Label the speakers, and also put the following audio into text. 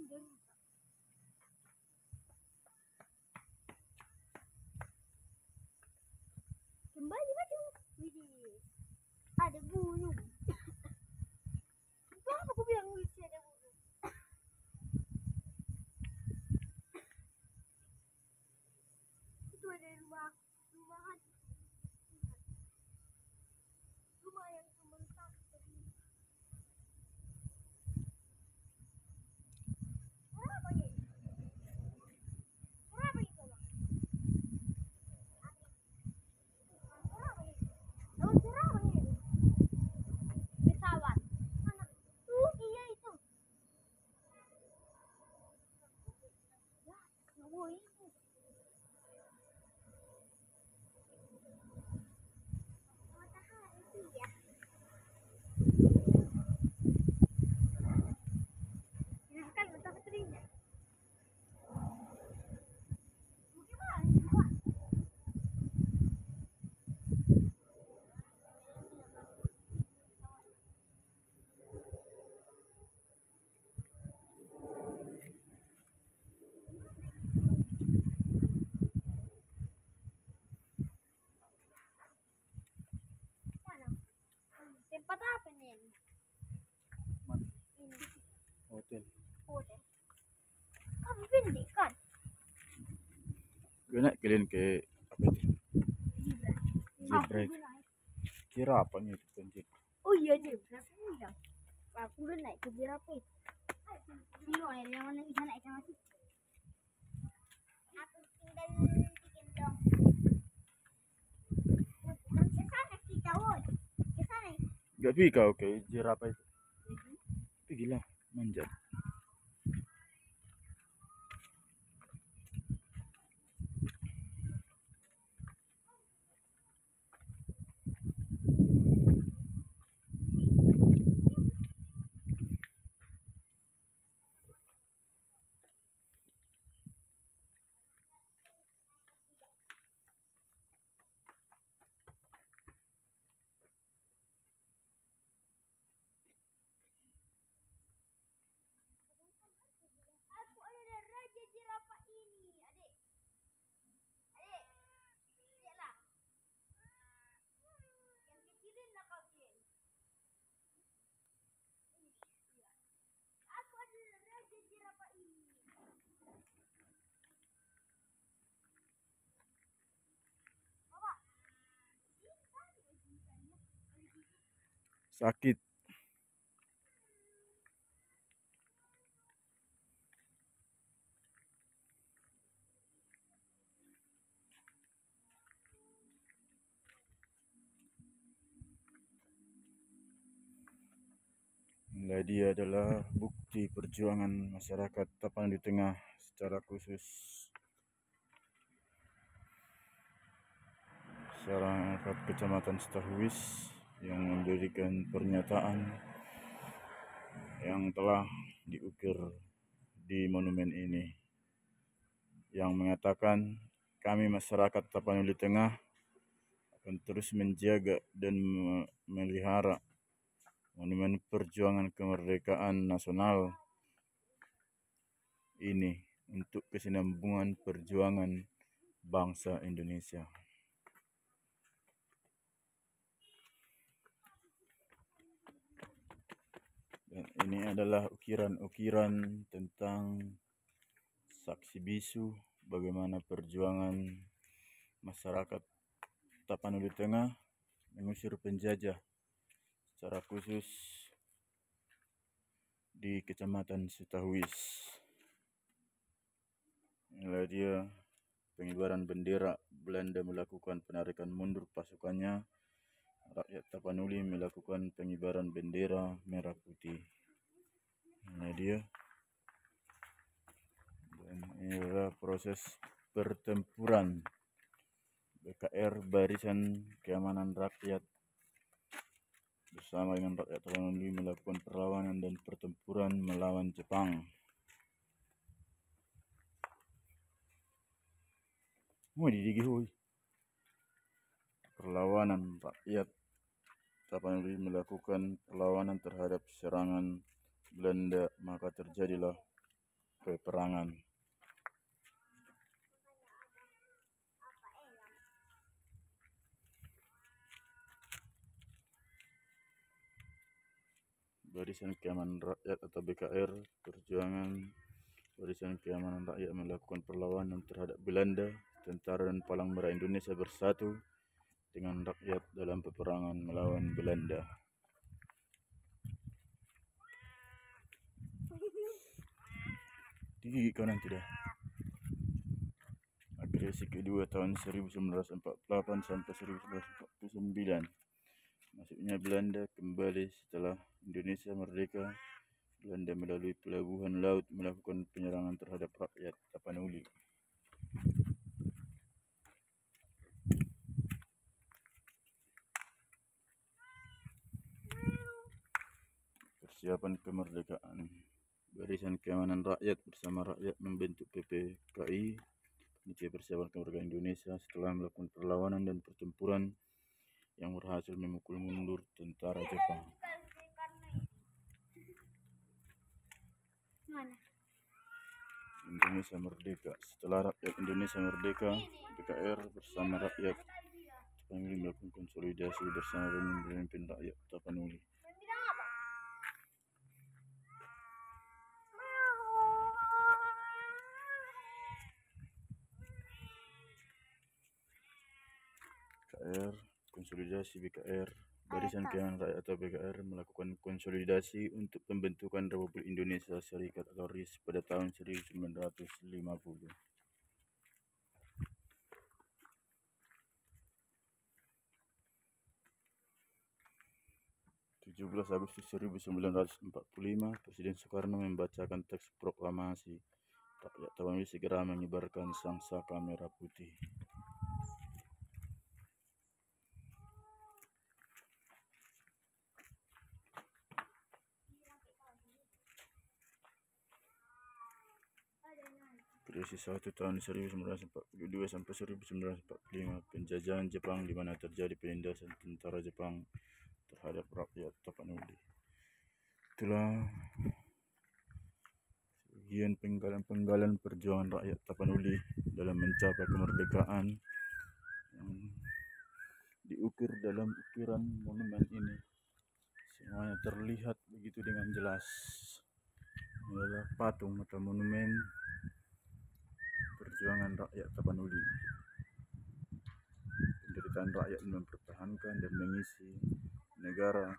Speaker 1: Kembali maju. Widih, ada burung. Itu apa aku bilang widih ada burung? Itu ada rumahan. Rumah yang sementara. Kenapa ya? Kenapa itu, Bang? Kenapa ya? Daun kenapa ya? Pesawat. Mana? Tuh, iya itu. Ya, oh itu. Matahari itu ya. Ya kan mataharinya. Bagaimana? Mana? Tempat apa nih?
Speaker 2: Mana?
Speaker 1: Ini.
Speaker 2: Hotel.
Speaker 1: Hotel. Kamu pendek kan?
Speaker 2: Gue nak kalian ke apa itu?
Speaker 1: Zebra.
Speaker 2: Zebra. Kira apa nih itu pencet?
Speaker 1: Oh iya zebra. Aku bilang. Aku udah naik ke zebra itu. Ini loh yang mana bisa naik sama sih? Aku tinggal bikin dong. Ke sana kita woi. Ke sana.
Speaker 2: Gak pi kau ke jerapah itu. Pergi lah manjat.
Speaker 1: Aku adalah raja jerapah ini, adik. Adik, lihatlah. Yang kecilin lah kau Jin. Aku adalah raja jerapah ini. Bapak,
Speaker 2: Sakit. Inilah dia adalah bukti perjuangan masyarakat Tapanuli Tengah secara khusus masyarakat Kecamatan Setahuis yang memberikan pernyataan yang telah diukir di monumen ini yang mengatakan kami masyarakat Tapanuli Tengah akan terus menjaga dan memelihara monumen perjuangan kemerdekaan nasional ini untuk kesinambungan perjuangan bangsa Indonesia. Dan ini adalah ukiran-ukiran tentang saksi bisu bagaimana perjuangan masyarakat Tapanuli Tengah mengusir penjajah secara khusus di Kecamatan Setahuis. Inilah dia pengibaran bendera. Belanda melakukan penarikan mundur pasukannya. Rakyat Tapanuli melakukan pengibaran bendera merah putih. Inilah dia. Dan ini adalah proses pertempuran BKR Barisan Keamanan Rakyat bersama dengan rakyat Tapanuli melakukan perlawanan dan pertempuran melawan Jepang. Mau didigihui. Perlawanan rakyat Tapanuli melakukan perlawanan terhadap serangan Belanda, maka terjadilah peperangan. Barisan Keamanan Rakyat atau BKR Barisan Keamanan Rakyat melakukan perlawanan terhadap Belanda. Tentara dan Palang Merah Indonesia bersatu dengan rakyat dalam peperangan melawan Belanda. Di kanan tidak. Agresi kedua tahun 1948 sampai 1949. Masuknya Belanda kembali setelah Indonesia merdeka. Belanda melalui pelabuhan laut melakukan penyerangan terhadap rakyat Tapanuli. Persiapan kemerdekaan. Barisan Keamanan Rakyat bersama rakyat membentuk PPKI, Panitia Persiapan Kemerdekaan Indonesia, setelah melakukan perlawanan dan pertempuran yang berhasil memukul mundur tentara Jepang. Indonesia merdeka. Setelah rakyat Indonesia merdeka, BKR bersama rakyat Tapanuli melakukan konsolidasi bersama pemimpin rakyat Tapanuli. Konsolidasi BKR. Barisan Keamanan Rakyat atau BKR melakukan konsolidasi untuk pembentukan Republik Indonesia Serikat atau RIS pada tahun 1950. 17 Agustus 1945, Presiden Soekarno membacakan teks proklamasi. Rakyat Tapanuli segera mengibarkan sangsaka merah putih. Krisis 1 tahun 1942 sampai 1945, penjajahan Jepang di mana terjadi penindasan tentara Jepang terhadap rakyat Tapanuli. Itulah bagian penggalan perjuangan rakyat Tapanuli dalam mencapai kemerdekaan yang diukir dalam ukiran monumen ini. Semuanya terlihat begitu dengan jelas. Ini adalah patung atau monumen perjuangan rakyat Tapanuli. Penderitaan rakyat mempertahankan dan mengisi negara